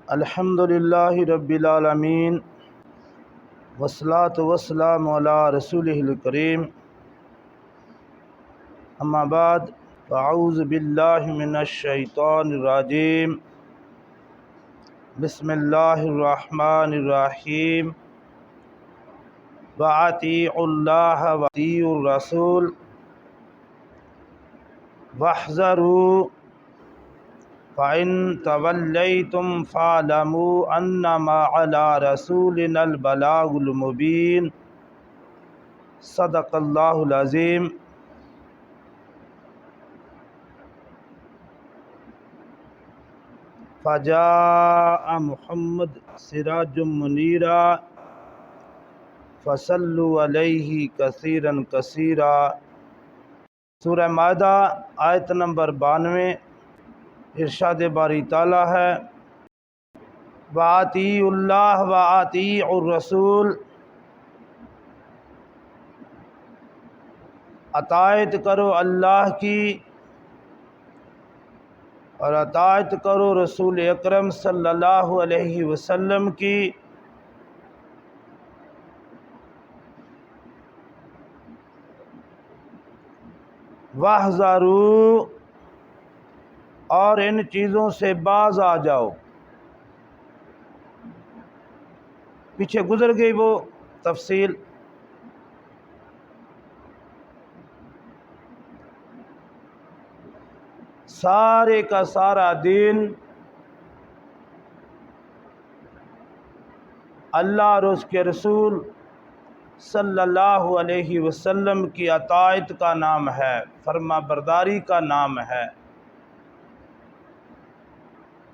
الحمد للہ رب العالمین والصلاة والسلام علی رسولہ الکریم، اما بعد فاعوذ باللہ من الشیطان الرجیم، بسم اللہ الرحمن الرحیم، وَأَطِیعُوا اللَّهَ وَأَطِیعُوا الرَّسُولَ وَاحْذَرُوا فَإِن تَوَلَّيْتُمْ فَاعْلَمُوا أَنَّمَا عَلَىٰ رَسُولِنَا الْبَلَاغُ الْمُبِينُ۔ صدق اللہ العظیم۔ فجاء محمد سراج منیرا فصلوا علیہ کثیرا کثیرا۔ سورہ مائدہ آیت نمبر 92، ارشاد باری تعالیٰ ہے وَأَطِیعُوا اللَّهَ وَأَطِیعُوا الرَّسُولَ، اطاعت کرو اللہ کی اور اطاعت کرو رسول اکرم صلی اللہ علیہ وسلم کی۔ وَاحْذَرُوا، اور ان چیزوں سے باز آ جاؤ۔ پیچھے گزر گئی وہ تفصیل۔ سارے کا سارا دین اللہ اور اس کے رسول صلی اللہ علیہ وسلم کی اطاعت کا نام ہے، فرما برداری کا نام ہے،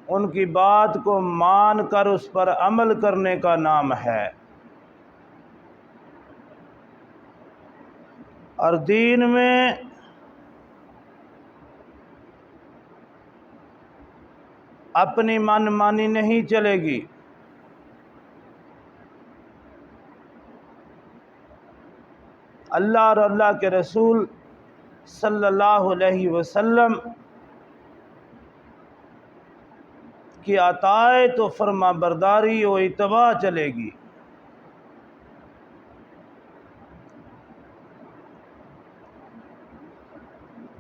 ان کی بات کو مان کر اس پر عمل کرنے کا نام ہے۔ اور دین میں اپنی من مانی نہیں چلے گی۔ اللہ اور اللہ کے رسول صلی اللہ علیہ وسلم کی اطاعت و فرما برداری و اتباع چلے گی۔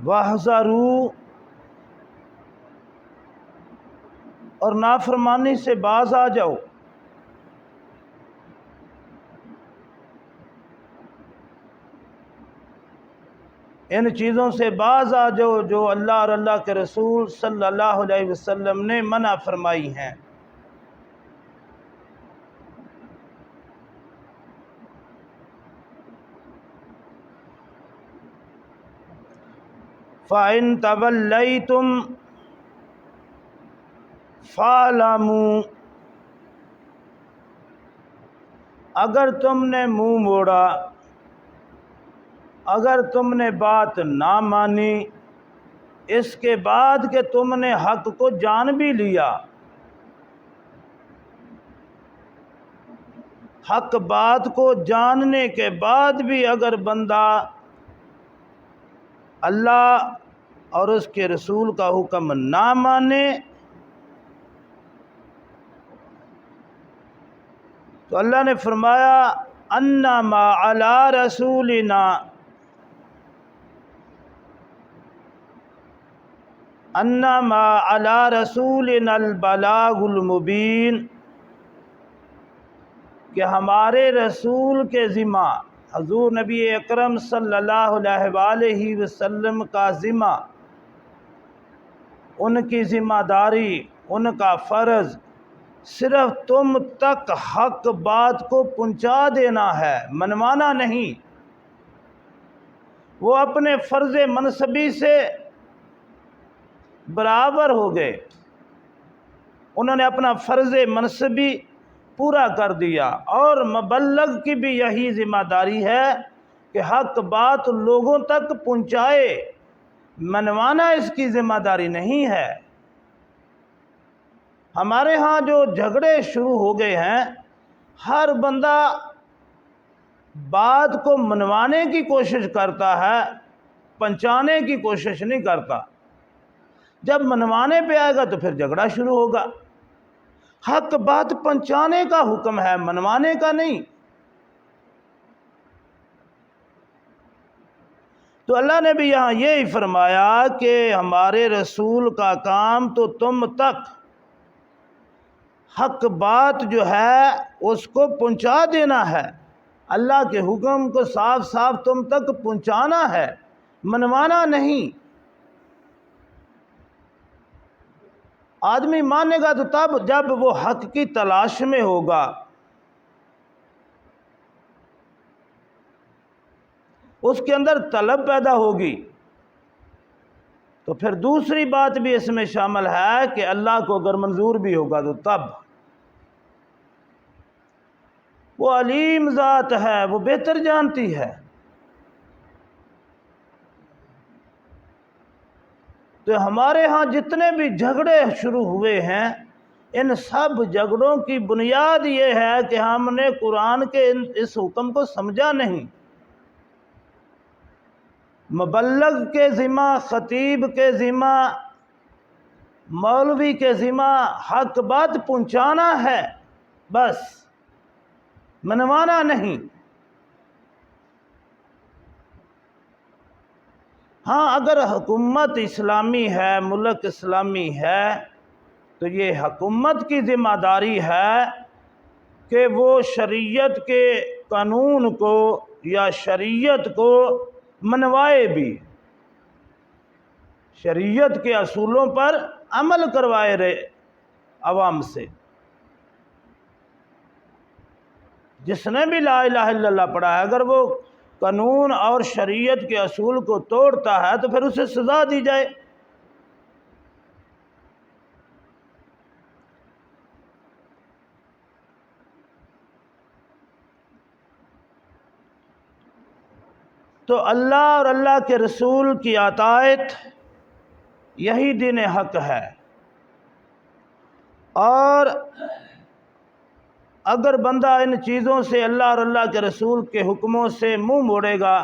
وَاحْذَرُوا، اور نافرمانی سے باز آ جاؤ۔ ان چیزوں سے باز آ جاؤ جو اللہ اور اللہ کے رسول صلی اللہ علیہ وسلم نے منع فرمائی ہیں۔ فَإِن تَوَلَّيْتُمْ فَاعْلَمُوا، اگر تم نے منہ موڑا، اگر تم نے بات نہ مانی، اس کے بعد کہ تم نے حق کو جان بھی لیا، حق بات کو جاننے کے بعد بھی اگر بندہ اللہ اور اس کے رسول کا حکم نہ مانے، تو اللہ نے فرمایا انما علی رسولنا، انما علی رسولنا البلاغ المبین، کہ ہمارے رسول کے ذمہ، حضور نبی اکرم صلی اللہ علیہ وآلہ وسلم کا ذمہ، ان کی ذمہ داری، ان کا فرض صرف تم تک حق بات کو پہنچا دینا ہے، منوانا نہیں۔ وہ اپنے فرض منصبی سے برابر ہو گئے، انہوں نے اپنا فرض منصبی پورا کر دیا، اور مبلغ کی بھی یہی ذمہ داری ہے کہ حق بات لوگوں تک پہنچائے، منوانا اس کی ذمہ داری نہیں ہے۔ ہمارے ہاں جو جھگڑے شروع ہو گئے ہیں، ہر بندہ بات کو منوانے کی کوشش کرتا ہے، پہنچانے کی کوشش نہیں کرتا۔ جب منوانے پہ آئے گا تو پھر جھگڑا شروع ہوگا۔ حق بات پہنچانے کا حکم ہے، منوانے کا نہیں۔ تو اللہ نے بھی یہاں یہی فرمایا کہ ہمارے رسول کا کام تو تم تک حق بات جو ہے اس کو پہنچا دینا ہے، اللہ کے حکم کو صاف صاف تم تک پہنچانا ہے، منوانا نہیں۔ آدمی مانے گا تو تب جب وہ حق کی تلاش میں ہوگا، اس کے اندر طلب پیدا ہوگی۔ تو پھر دوسری بات بھی اس میں شامل ہے کہ اللہ کو اگر منظور بھی ہوگا تو تب۔ وہ علیم ذات ہے، وہ بہتر جانتی ہے۔ تو ہمارے ہاں جتنے بھی جھگڑے شروع ہوئے ہیں، ان سب جھگڑوں کی بنیاد یہ ہے کہ ہم نے قرآن کے اس حکم کو سمجھا نہیں۔ مبلغ کے ذمہ، خطیب کے ذمہ، مولوی کے ذمہ حق بات پہنچانا ہے، بس منوانا نہیں۔ ہاں اگر حکومت اسلامی ہے، ملک اسلامی ہے، تو یہ حکومت کی ذمہ داری ہے کہ وہ شریعت کے قانون کو یا شریعت کو منوائے بھی، شریعت کے اصولوں پر عمل کروائے رہے عوام سے۔ جس نے بھی لا الہ الا اللہ پڑھا ہے، اگر وہ قانون اور شریعت کے اصول کو توڑتا ہے تو پھر اسے سزا دی جائے۔ تو اللہ اور اللہ کے رسول کی اطاعت یہی دین حق ہے، اور اگر بندہ ان چیزوں سے، اللہ اور اللہ کے رسول کے حکموں سے منہ موڑے گا،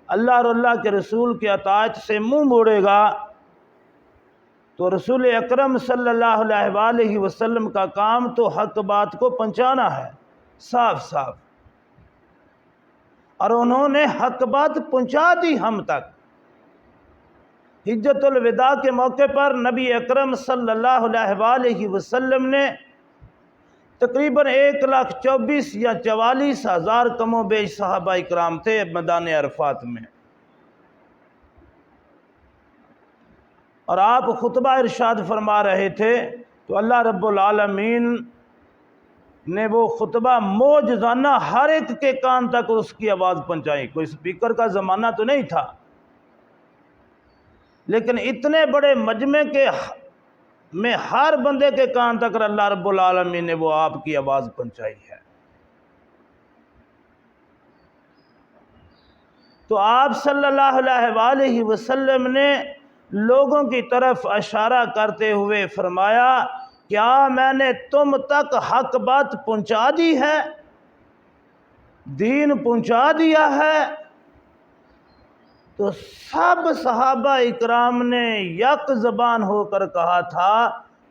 اللہ اور اللہ کے رسول کی اطاعت سے منہ موڑے گا، تو رسول اکرم صلی اللہ علیہ وآلہ وسلم کا کام تو حق بات کو پہنچانا ہے، صاف صاف، اور انہوں نے حق بات پہنچا دی ہم تک۔ حجت الوداع کے موقع پر نبی اکرم صلی اللہ علیہ وآلہ وسلم نے تقریباً 1,24,000 یا 44,000 کم و بیش صحابہ اکرام تھے میدان عرفات میں، اور آپ خطبہ ارشاد فرما رہے تھے تو اللہ رب العالمین نے وہ خطبہ موجزانہ ہر ایک کے کان تک اس کی آواز پہنچائی۔ کوئی سپیکر کا زمانہ تو نہیں تھا، لیکن اتنے بڑے مجمع کے میں ہر بندے کے کان تک اللہ رب العالمین نے وہ آپ کی آواز پہنچائی ہے۔ تو آپ صلی اللہ علیہ وآلہ وسلم نے لوگوں کی طرف اشارہ کرتے ہوئے فرمایا، کیا میں نے تم تک حق بات پہنچا دی ہے، دین پہنچا دیا ہے؟ تو سب صحابہ اکرام نے یک زبان ہو کر کہا تھا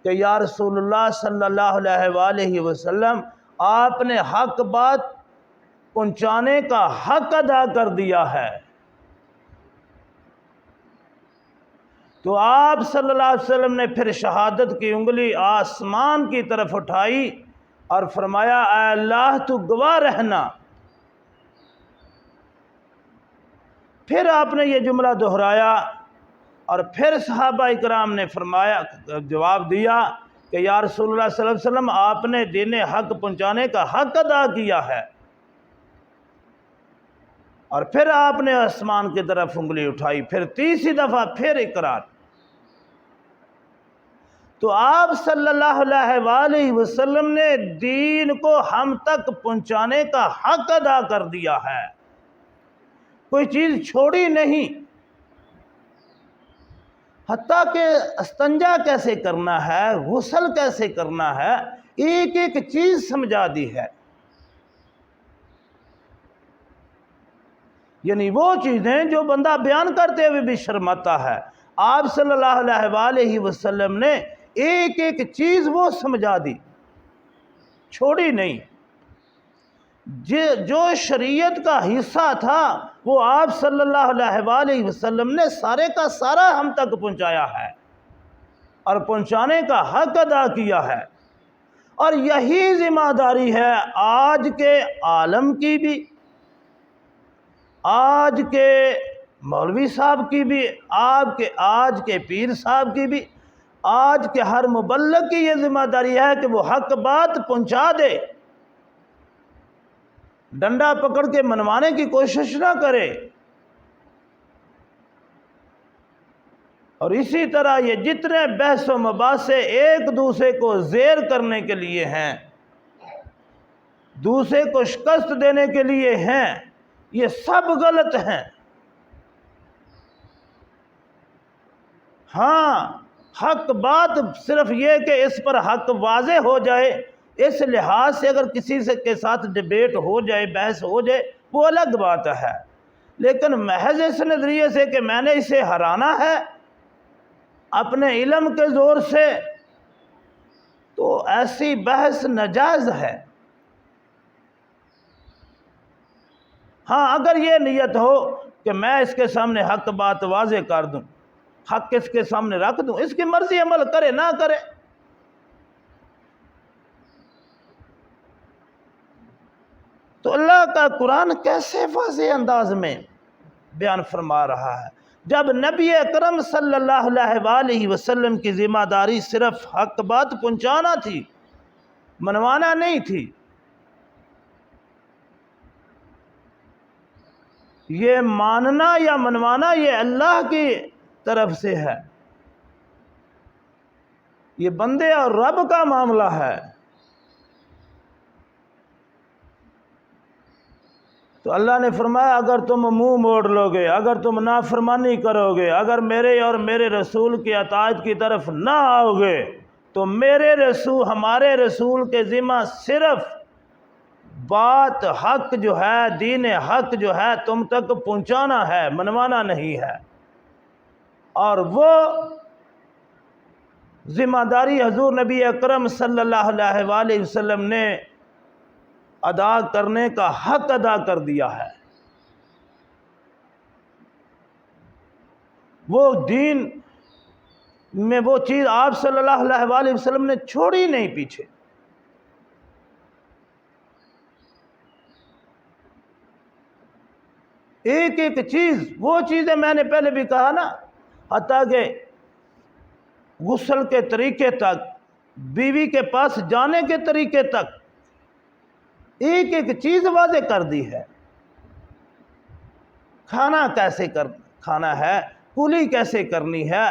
کہ یا رسول اللہ صلی اللہ علیہ وآلہ وسلم، آپ نے حق بات پہنچانے کا حق ادا کر دیا ہے۔ تو آپ صلی اللہ علیہ وسلم نے پھر شہادت کی انگلی آسمان کی طرف اٹھائی اور فرمایا، اے اللہ تو گواہ رہنا۔ پھر آپ نے یہ جملہ دہرایا، اور پھر صحابہ اکرام نے فرمایا، جواب دیا کہ یا رسول اللہ صلی اللہ علیہ وسلم، آپ نے دین حق پہنچانے کا حق ادا کیا ہے۔ اور پھر آپ نے آسمان کی طرف انگلی اٹھائی، پھر تیسری دفعہ پھر اقرار۔ تو آپ صلی اللہ علیہ وآلہ وسلم نے دین کو ہم تک پہنچانے کا حق ادا کر دیا ہے، کوئی چیز چھوڑی نہیں، حتیٰ کہ استنجا کیسے کرنا ہے، غسل کیسے کرنا ہے، ایک ایک چیز سمجھا دی ہے۔ یعنی وہ چیزیں جو بندہ بیان کرتے ہوئے بھی شرماتا ہے، آپ صلی اللہ علیہ وآلہ وسلم نے ایک ایک چیز وہ سمجھا دی۔ چھوڑی نہیں۔ جو شریعت کا حصہ تھا وہ آپ صلی اللہ علیہ وآلہ وسلم نے سارے کا سارا ہم تک پہنچایا ہے اور پہنچانے کا حق ادا کیا ہے، اور یہی ذمہ داری ہے آج کے عالم کی بھی، آج کے مولوی صاحب کی بھی، آج کے پیر صاحب کی بھی، آج کے ہر مبلغ کی یہ ذمہ داری ہے کہ وہ حق بات پہنچا دے، ڈنڈا پکڑ کے منوانے کی کوشش نہ کرے۔ اور اسی طرح یہ جتنے بحث و مباحثے ایک دوسرے کو زیر کرنے کے لیے ہیں، دوسرے کو شکست دینے کے لیے ہیں، یہ سب غلط ہیں۔ ہاں، حق بات صرف یہ کہ اس پر حق واضح ہو جائے، اس لحاظ سے اگر کسی کے ساتھ ڈیبیٹ ہو جائے، بحث ہو جائے، وہ الگ بات ہے، لیکن محض اس نظریے سے کہ میں نے اسے ہرانا ہے اپنے علم کے زور سے، تو ایسی بحث ناجائز ہے۔ ہاں، اگر یہ نیت ہو کہ میں اس کے سامنے حق بات واضح کر دوں، حق اس کے سامنے رکھ دوں، اس کی مرضی عمل کرے نہ کرے۔ تو اللہ کا قرآن کیسے واضح انداز میں بیان فرما رہا ہے، جب نبی اکرم صلی اللہ علیہ وآلہ وسلم کی ذمہ داری صرف حق بات پہنچانا تھی، منوانا نہیں تھی۔ یہ ماننا یا منوانا یہ اللہ کی طرف سے ہے، یہ بندے اور رب کا معاملہ ہے۔ تو اللہ نے فرمایا اگر تم منہ موڑ لو گے، اگر تم نافرمانی کرو گے، اگر میرے اور میرے رسول کی اطاعت کی طرف نہ آؤ گے، تو ہمارے رسول کے ذمہ صرف بات حق جو ہے، دین حق جو ہے تم تک پہنچانا ہے، منوانا نہیں ہے۔ اور وہ ذمہ داری حضور نبی اکرم صلی اللہ علیہ وآلہ وسلم نے ادا کرنے کا حق ادا کر دیا ہے۔ وہ دین میں وہ چیز آپ صلی اللہ علیہ وآلہ وسلم نے چھوڑی نہیں پیچھے۔ ایک ایک چیز، وہ چیزیں میں نے پہلے بھی کہا نا، حتیٰ کہ غسل کے طریقے تک، بیوی کے پاس جانے کے طریقے تک، ایک ایک چیز واضح کر دی ہے۔ کھانا کیسے کھانا ہے، کلی کیسے کرنی ہے،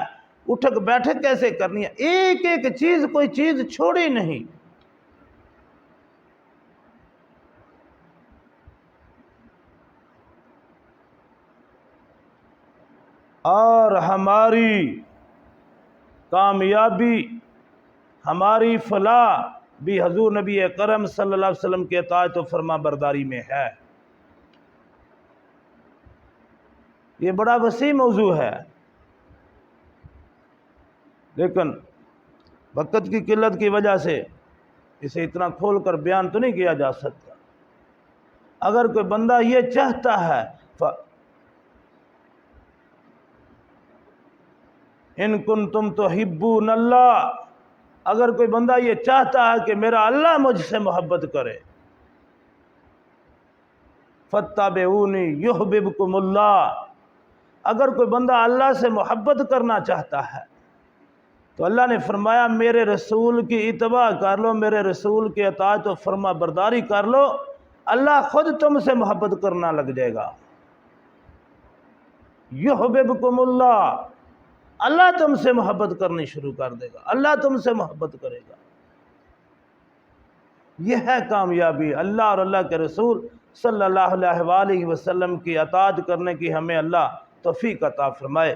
اٹھک بیٹھک کیسے کرنی ہے، ایک ایک چیز، کوئی چیز چھوڑی نہیں۔ اور ہماری کامیابی، ہماری فلاح بھی حضور نبی کرم صلی اللہ علیہ وسلم کی اطاعت و فرما برداری میں ہے۔ یہ بڑا وسیع موضوع ہے، لیکن وقت کی قلت کی وجہ سے اسے اتنا کھول کر بیان تو نہیں کیا جا سکتا۔ اگر کوئی بندہ یہ چاہتا ہے ان کنتم تحبون اللہ، اگر کوئی بندہ یہ چاہتا ہے کہ میرا اللہ مجھ سے محبت کرے، فاتبعونی یحببکم اللہ، اگر کوئی بندہ اللہ سے محبت کرنا چاہتا ہے تو اللہ نے فرمایا میرے رسول کی اتباع کر لو، میرے رسول کی اطاعت و فرما برداری کر لو، اللہ خود تم سے محبت کرنا لگ جائے گا۔ یحببکم اللہ، اللہ تم سے محبت کرنی شروع کر دے گا، اللہ تم سے محبت کرے گا۔ یہ ہے کامیابی۔ اللہ اور اللہ کے رسول صلی اللہ علیہ وآلہ وسلم کی اطاعت کرنے کی ہمیں اللہ توفیق عطا فرمائے۔